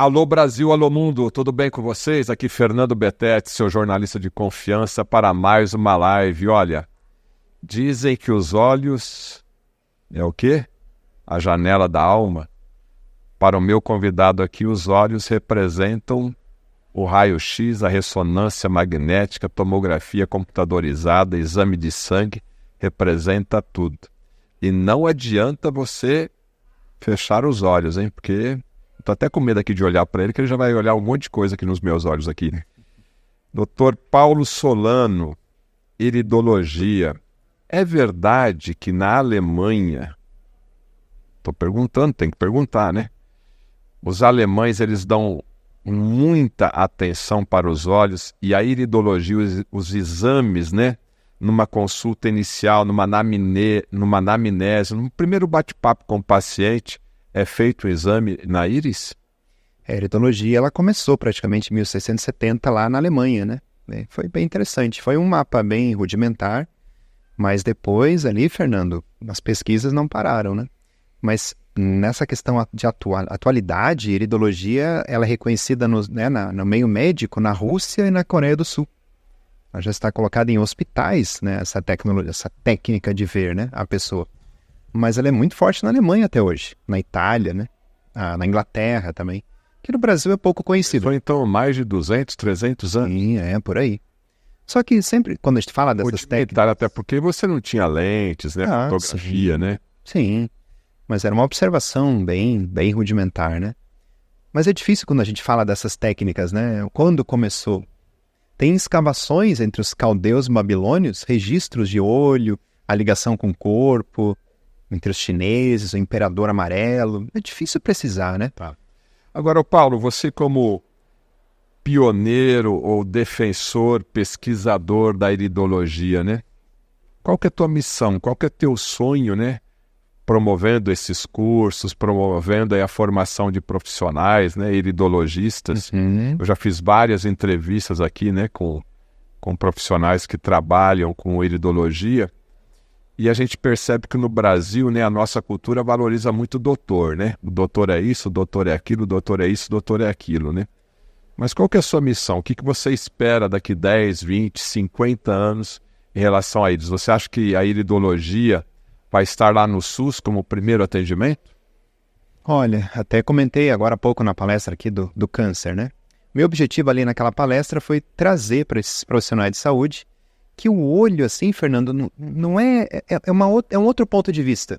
Alô Brasil, alô mundo, tudo bem com vocês? Aqui Fernando Betete, seu jornalista de confiança, para mais uma live. Olha, dizem que os olhos é o quê? A janela da alma. Para o meu convidado aqui, os olhos representam o raio-x, a ressonância magnética, tomografia computadorizada, exame de sangue, representa tudo. E não adianta você fechar os olhos, hein? Porque estou até com medo aqui de olhar para ele, que ele já vai olhar um monte de coisa aqui nos meus olhos aqui. Dr. Paulo Solano, iridologia. É verdade que na Alemanha, estou perguntando, tem que perguntar, né? Os alemães, eles dão muita atenção para os olhos e a iridologia, os exames, né? Numa consulta inicial, numa anamnese, no primeiro bate-papo com o paciente, é feito o exame na íris? A iridologia ela começou praticamente em 1670 lá na Alemanha, né? Foi bem interessante. Foi um mapa bem rudimentar, mas depois ali, Fernando, as pesquisas não pararam, né? Mas nessa questão de atualidade, a iridologia ela é reconhecida no meio médico na Rússia e na Coreia do Sul. Ela já está colocada em hospitais, né? Essa técnica de ver, né, a pessoa. Mas ela é muito forte na Alemanha até hoje, na Itália, né? Na Inglaterra também. Que no Brasil é pouco conhecido. Foi então mais de 200, 300 anos? Sim, por aí. Só que sempre, quando a gente fala dessas técnicas... Até porque você não tinha lentes, né? Fotografia, sim, né? Sim, mas era uma observação bem rudimentar, né? Mas é difícil quando a gente fala dessas técnicas, né? Quando começou? Tem escavações entre os caldeus babilônios, registros de olho, a ligação com o corpo, entre os chineses, o imperador amarelo. É difícil precisar, né? Tá. Agora, Paulo, você como pioneiro ou defensor, pesquisador da iridologia, né? Qual que é a tua missão? Qual que é teu sonho, né? Promovendo esses cursos, promovendo aí a formação de profissionais, né? Iridologistas. Uhum. Eu já fiz várias entrevistas aqui, né? Com profissionais que trabalham com iridologia. E a gente percebe que no Brasil, né, a nossa cultura valoriza muito o doutor, né? O doutor é isso, o doutor é aquilo, o doutor é isso, o doutor é aquilo, né? Mas qual que é a sua missão? O que você espera daqui 10, 20, 50 anos em relação a íris? Você acha que a iridologia vai estar lá no SUS como primeiro atendimento? Olha, até comentei agora há pouco na palestra aqui do câncer, né? Meu objetivo ali naquela palestra foi trazer para esses profissionais de saúde que o olho, assim, Fernando, não é um outro ponto de vista,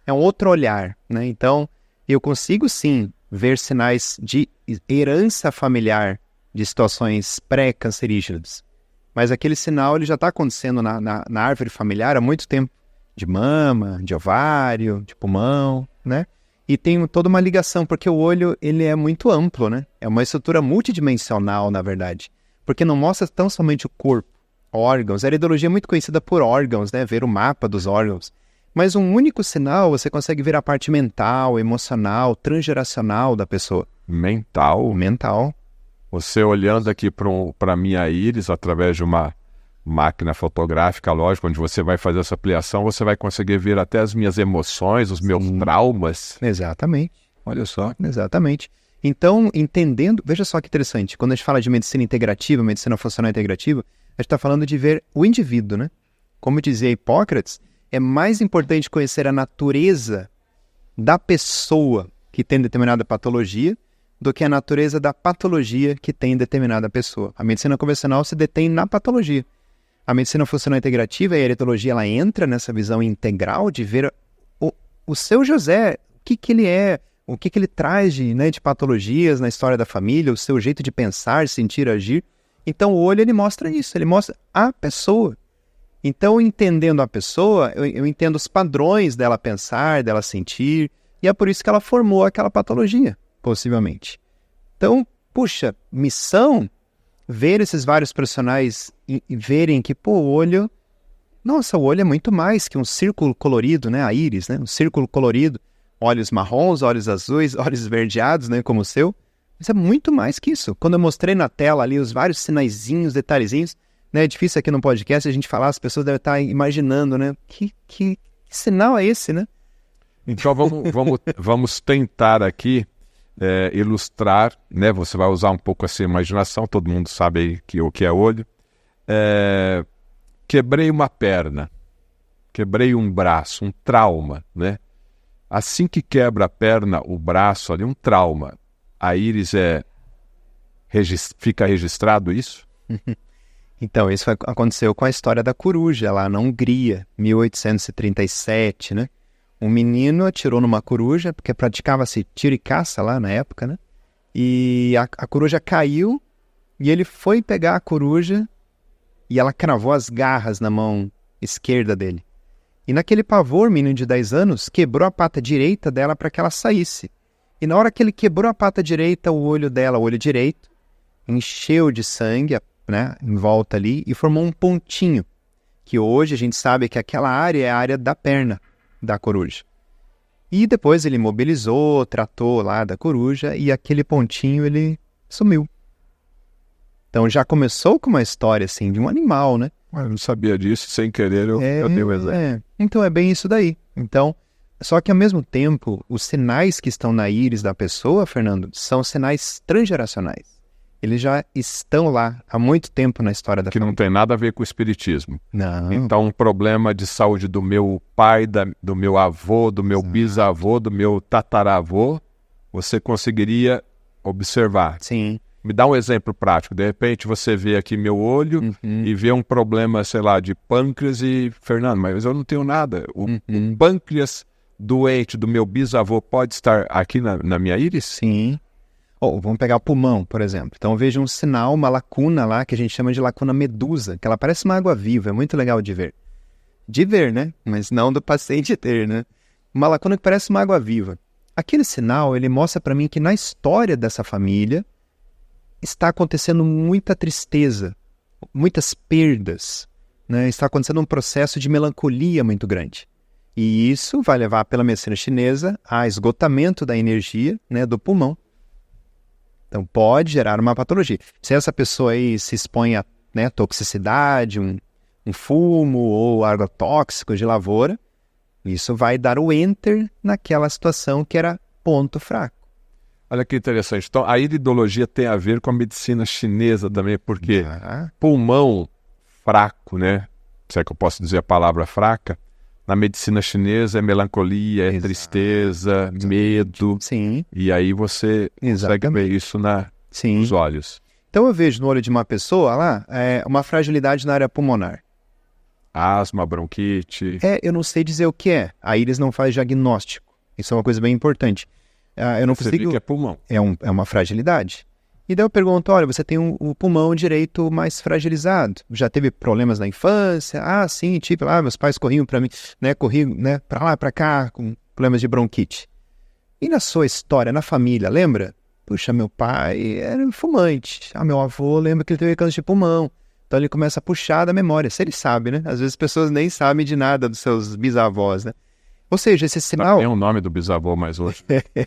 é um outro olhar, né? Então, eu consigo sim ver sinais de herança familiar de situações pré-cancerígenas, mas aquele sinal ele já está acontecendo na árvore familiar há muito tempo, de mama, de ovário, de pulmão, né? E tem toda uma ligação, porque o olho ele é muito amplo, né? É uma estrutura multidimensional, na verdade, porque não mostra tão somente o corpo, órgãos. A iridologia é muito conhecida por órgãos, né? Ver o mapa dos órgãos. Mas um único sinal, você consegue ver a parte mental, emocional, transgeracional da pessoa. Mental? Mental. Você olhando aqui para a minha íris, através de uma máquina fotográfica, lógico, onde você vai fazer essa ampliação, você vai conseguir ver até as minhas emoções, os meus traumas. Exatamente. Olha só. Exatamente. Então, entendendo... Veja só que interessante. Quando a gente fala de medicina integrativa, medicina funcional integrativa, a gente está falando de ver o indivíduo, né? Como dizia Hipócrates, é mais importante conhecer a natureza da pessoa que tem determinada patologia do que a natureza da patologia que tem determinada pessoa. A medicina convencional se detém na patologia. A medicina funcional integrativa e a iridologia, ela entra nessa visão integral de ver o seu José, o que ele é, o que ele traz de patologias na história da família, o seu jeito de pensar, sentir, agir. Então o olho ele mostra isso, ele mostra a pessoa. Então entendendo a pessoa, eu entendo os padrões dela pensar, dela sentir, e é por isso que ela formou aquela patologia, possivelmente. Então, puxa, missão, ver esses vários profissionais e verem que, o olho... Nossa, o olho é muito mais que um círculo colorido, né? A íris, né? Um círculo colorido, olhos marrons, olhos azuis, olhos esverdeados, né? Como o seu. Mas é muito mais que isso. Quando eu mostrei na tela ali os vários sinaizinhos, detalhezinhos, né? É difícil aqui no podcast a gente falar, as pessoas devem estar imaginando, né? Que sinal é esse, né? Então vamos tentar aqui ilustrar, né? Você vai usar um pouco essa imaginação, todo mundo sabe aí o que é olho. Quebrei uma perna, quebrei um braço, um trauma, né? Assim que quebra a perna, o braço ali, um trauma, a íris fica registrado isso? Então, isso aconteceu com a história da coruja lá na Hungria, 1837, né? Um menino atirou numa coruja, porque praticava-se tiro e caça lá na época, né? E a coruja caiu e ele foi pegar a coruja e ela cravou as garras na mão esquerda dele. E naquele pavor, o menino de 10 anos quebrou a pata direita dela para que ela saísse. E na hora que ele quebrou a pata direita, o olho dela, o olho direito, encheu de sangue, né, em volta ali e formou um pontinho, que hoje a gente sabe que aquela área é a área da perna da coruja. E depois ele imobilizou, tratou lá da coruja e aquele pontinho ele sumiu. Então já começou com uma história assim de um animal, né? Eu não sabia disso, sem querer eu dei o exemplo. Então é bem isso daí. Então, só que ao mesmo tempo, os sinais que estão na íris da pessoa, Fernando, são sinais transgeracionais. Eles já estão lá há muito tempo na história da família. Não tem nada a ver com o espiritismo. Não. Então, um problema de saúde do meu pai, do meu avô, do meu bisavô, do meu tataravô, você conseguiria observar. Sim. Me dá um exemplo prático. De repente, você vê aqui meu olho e vê um problema, sei lá, de pâncreas e... Fernando, mas eu não tenho nada. O pâncreas doente do meu bisavô pode estar aqui na minha íris? Sim. Vamos pegar o pulmão, por exemplo. Então eu vejo um sinal, uma lacuna lá, que a gente chama de lacuna medusa, que ela parece uma água viva, é muito legal de ver. De ver, né? Mas não do paciente ter, né? Uma lacuna que parece uma água viva. Aquele sinal, ele mostra para mim que na história dessa família está acontecendo muita tristeza, muitas perdas, né? Está acontecendo um processo de melancolia muito grande. E isso vai levar pela medicina chinesa a esgotamento da energia, né, do pulmão. Então pode gerar uma patologia. Se essa pessoa aí se expõe a, né, toxicidade, um fumo ou agrotóxico de lavoura, isso vai dar o enter naquela situação que era ponto fraco. Olha que interessante. Então, a iridologia tem a ver com a medicina chinesa também, porque pulmão fraco, né? Se é que eu posso dizer a palavra fraca, na medicina chinesa é melancolia, é tristeza, medo. Sim. E aí você consegue ver isso nos olhos. Então eu vejo no olho de uma pessoa lá uma fragilidade na área pulmonar. Asma, bronquite. Eu não sei dizer o que é. A íris não faz diagnóstico. Isso é uma coisa bem importante. Eu não Você consigo... vê que é pulmão. É uma fragilidade. E daí eu pergunto, olha, você tem o pulmão direito mais fragilizado. Já teve problemas na infância? Ah, sim, tipo, meus pais corriam para mim, né, para lá, para cá, com problemas de bronquite. E na sua história, na família, lembra? Puxa, meu pai era fumante. Meu avô lembra que ele teve câncer de pulmão. Então ele começa a puxar da memória. Se ele sabe, né? Às vezes as pessoas nem sabem de nada dos seus bisavós, né? Ou seja, esse sinal... Tem o nome do bisavô, mas hoje...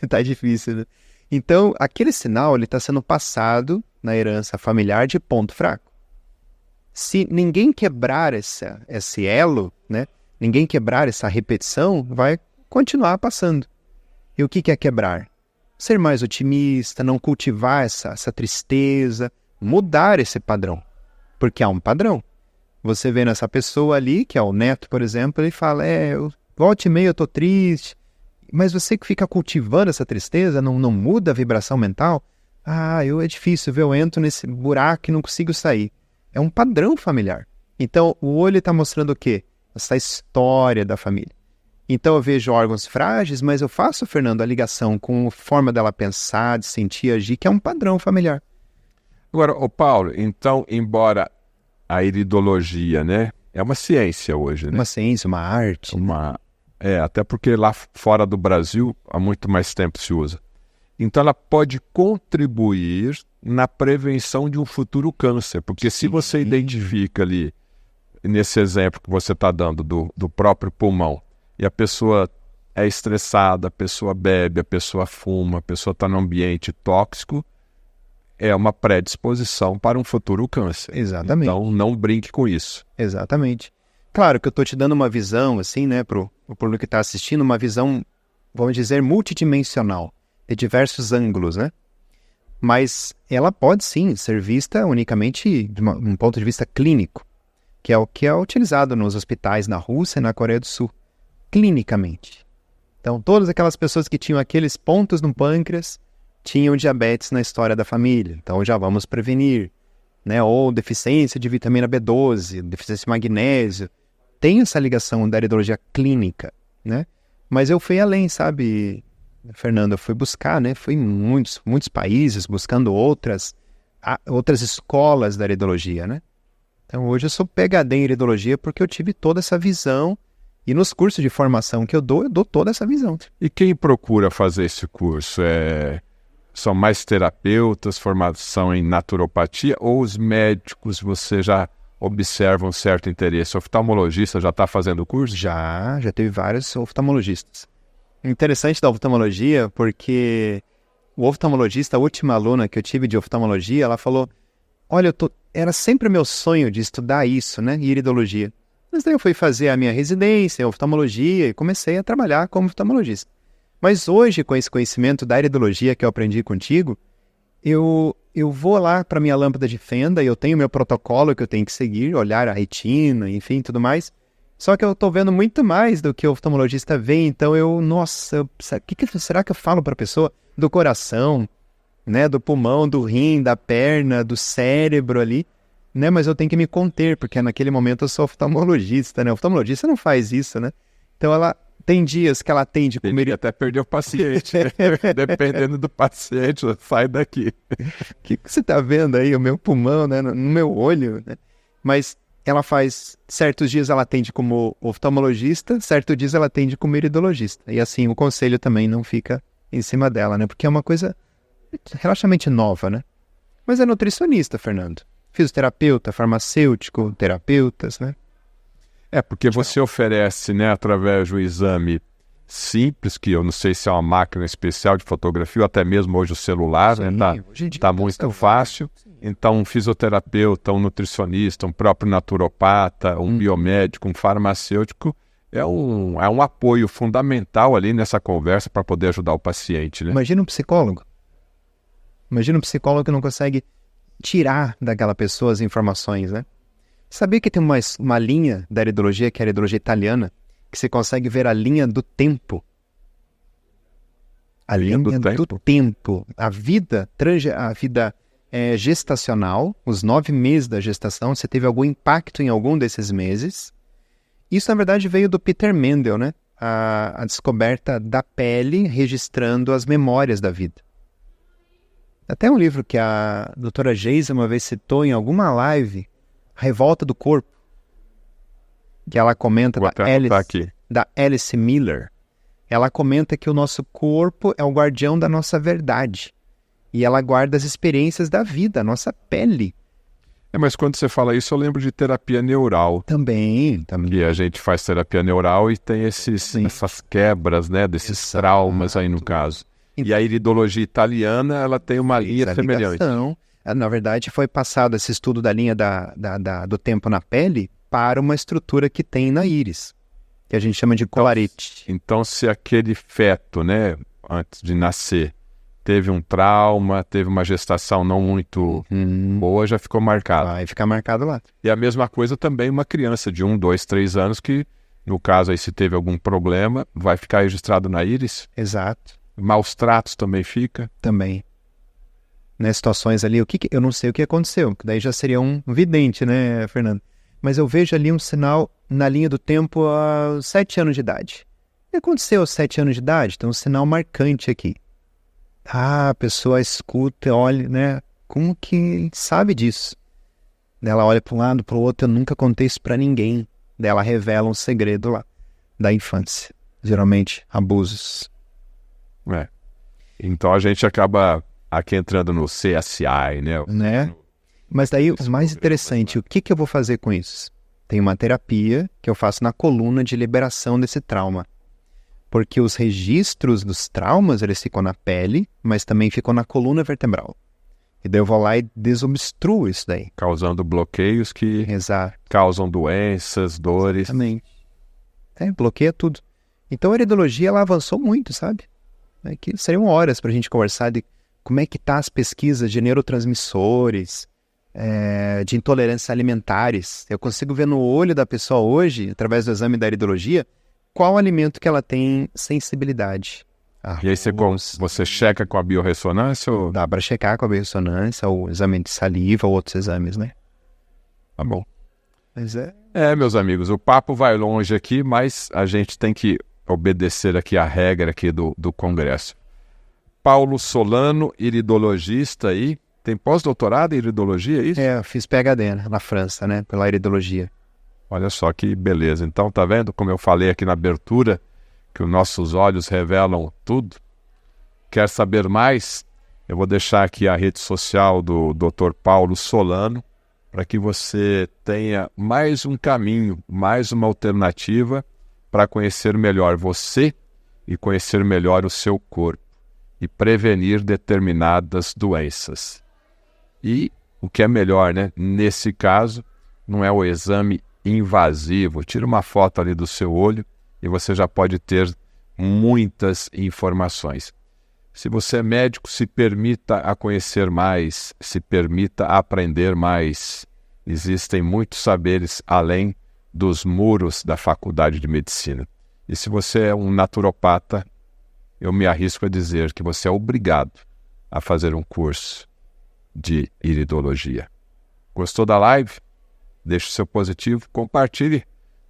Tá difícil, né? Então, aquele sinal ele está sendo passado na herança familiar de ponto fraco. Se ninguém quebrar esse elo, né? Ninguém quebrar essa repetição, vai continuar passando. E o que é quebrar? Ser mais otimista, não cultivar essa tristeza, mudar esse padrão. Porque há um padrão. Você vê nessa pessoa ali, que é o neto, por exemplo, ele fala, volta e meia eu tô triste. Mas você que fica cultivando essa tristeza, não muda a vibração mental? É difícil, eu entro nesse buraco e não consigo sair. É um padrão familiar. Então, o olho está mostrando o quê? Essa história da família. Então, eu vejo órgãos frágeis, mas eu faço, Fernando, a ligação com a forma dela pensar, de sentir, agir, que é um padrão familiar. Agora, Paulo, então, embora a iridologia, né, é uma ciência hoje, né? Uma ciência, uma arte. Até porque lá fora do Brasil, há muito mais tempo se usa. Então, ela pode contribuir na prevenção de um futuro câncer. Porque se você identifica ali, nesse exemplo que você está dando do próprio pulmão, e a pessoa é estressada, a pessoa bebe, a pessoa fuma, a pessoa está num ambiente tóxico, é uma predisposição para um futuro câncer. Exatamente. Então, não brinque com isso. Exatamente. Claro que eu estou te dando uma visão, assim, né, pro público que está assistindo, uma visão, vamos dizer, multidimensional. de diversos ângulos, né? Mas ela pode sim ser vista unicamente de um ponto de vista clínico, que é o que é utilizado nos hospitais na Rússia e na Coreia do Sul, clinicamente. Então, todas aquelas pessoas que tinham aqueles pontos no pâncreas tinham diabetes na história da família. Então, já vamos prevenir, né? Ou deficiência de vitamina B12, deficiência de magnésio. Tem essa ligação da iridologia clínica, né? Mas eu fui além, sabe, Fernando? Eu fui buscar, né? Fui em muitos países buscando outras escolas da iridologia, né? Então, hoje eu sou PhD em iridologia porque eu tive toda essa visão. E nos cursos de formação que eu dou toda essa visão. E quem procura fazer esse curso? São mais terapeutas, formação em naturopatia, ou os médicos você já observa um certo interesse? O oftalmologista já está fazendo o curso? Já teve vários oftalmologistas. Interessante da oftalmologia, porque o oftalmologista, a última aluna que eu tive de oftalmologia, ela falou, olha, era sempre meu sonho de estudar isso, né, iridologia. Mas daí eu fui fazer a minha residência em oftalmologia e comecei a trabalhar como oftalmologista. Mas hoje, com esse conhecimento da iridologia que eu aprendi contigo, eu vou lá para minha lâmpada de fenda e eu tenho meu protocolo que eu tenho que seguir, olhar a retina, enfim, tudo mais. Só que eu estou vendo muito mais do que o oftalmologista vê, então será que eu falo para a pessoa? Do coração, né, do pulmão, do rim, da perna, do cérebro ali. Né, mas eu tenho que me conter, porque naquele momento eu sou oftalmologista, né? O oftalmologista não faz isso, né? Então ela tem dias que ela atende com medo até perder o paciente. Dependendo do paciente, sai daqui. O que você tá vendo aí? O meu pulmão, né? No meu olho, né? Mas ela faz, certos dias ela atende como oftalmologista, certos dias ela atende como iridologista. E assim, o conselho também não fica em cima dela, né? Porque é uma coisa relativamente nova, né? Mas é nutricionista, Fernando. Fisioterapeuta, farmacêutico, terapeutas, né? Porque você oferece, né, através do exame simples, que eu não sei se é uma máquina especial de fotografia, ou até mesmo hoje o celular, sim, né? Tá muito fácil. Sim. Então, um fisioterapeuta, um nutricionista, um próprio naturopata, um biomédico, um farmacêutico, é um apoio fundamental ali nessa conversa para poder ajudar o paciente, né? Imagina um psicólogo. Imagina um psicólogo que não consegue tirar daquela pessoa as informações, né? Sabia que tem uma linha da iridologia, que é a iridologia italiana, que você consegue ver a linha do tempo? A linha do tempo. A vida gestacional, os 9 meses da gestação, você teve algum impacto em algum desses meses. Isso, na verdade, veio do Peter Mendel, né? A descoberta da pele registrando as memórias da vida. Até um livro que a doutora Geisa uma vez citou em alguma live, A Revolta do Corpo, que ela comenta da Alice Miller. Ela comenta que o nosso corpo é o guardião da nossa verdade. E ela guarda as experiências da vida, a nossa pele. Mas quando você fala isso, eu lembro de terapia neural. Também. E a gente faz terapia neural e tem essas quebras, né, desses traumas aí no caso. E a iridologia italiana, ela tem uma linha semelhante. Na verdade, foi passado esse estudo da linha do tempo na pele para uma estrutura que tem na íris, que a gente chama de colarete. Então, se aquele feto, né, antes de nascer, teve um trauma, teve uma gestação não muito boa, já ficou marcado. Vai ficar marcado lá. E a mesma coisa também uma criança de 1, 2, 3 anos que, no caso aí, se teve algum problema, vai ficar registrado na íris. Exato. Maus tratos também fica. Também. Nas situações ali, eu não sei o que aconteceu, que daí já seria um vidente, né, Fernando? Mas eu vejo ali um sinal na linha do tempo aos 7 anos de idade. O que aconteceu aos 7 anos de idade? Tem um sinal marcante aqui. A pessoa escuta, olha, né? Como que sabe disso? Ela olha para um lado, para o outro, eu nunca contei isso para ninguém. Daí ela revela um segredo lá da infância. Geralmente, abusos. Então a gente acaba aqui entrando no CSI, né? Mas daí o mais interessante, o que eu vou fazer com isso? Tem uma terapia que eu faço na coluna de liberação desse trauma. Porque os registros dos traumas, eles ficam na pele, mas também ficam na coluna vertebral. E daí eu vou lá e desobstruo isso daí. Causando bloqueios que causam doenças, dores. Exatamente. Bloqueia tudo. Então a iridologia, ela avançou muito, sabe? né, que seriam horas para a gente conversar de como é que tá as pesquisas de neurotransmissores, de intolerâncias alimentares. Eu consigo ver no olho da pessoa hoje, através do exame da iridologia, qual alimento que ela tem sensibilidade. E aí você checa com a biorressonância? Ou... Dá para checar com a biorressonância, ou exame de saliva, ou outros exames, né? Tá bom. Mas meus amigos, o papo vai longe aqui, mas a gente tem que obedecer aqui a regra aqui do Congresso. Paulo Solano, iridologista aí, tem pós-doutorado em iridologia, é isso? eu fiz PhD na França, né, pela iridologia. Olha só que beleza. Então, tá vendo como eu falei aqui na abertura, que os nossos olhos revelam tudo? Quer saber mais? Eu vou deixar aqui a rede social do Dr. Paulo Solano, para que você tenha mais um caminho, mais uma alternativa para conhecer melhor você e conhecer melhor o seu corpo e prevenir determinadas doenças. E o que é melhor, né? Nesse caso, não é o exame invasivo. Tira uma foto ali do seu olho e você já pode ter muitas informações. Se você é médico, se permita a conhecer mais, se permita a aprender mais. Existem muitos saberes além dos muros da faculdade de medicina. E se você é um naturopata, eu me arrisco a dizer que você é obrigado a fazer um curso de iridologia. Gostou da live? Deixe o seu positivo, compartilhe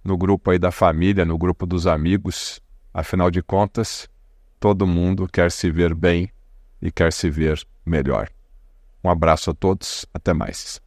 no grupo aí da família, no grupo dos amigos. Afinal de contas, todo mundo quer se ver bem e quer se ver melhor. Um abraço a todos, até mais.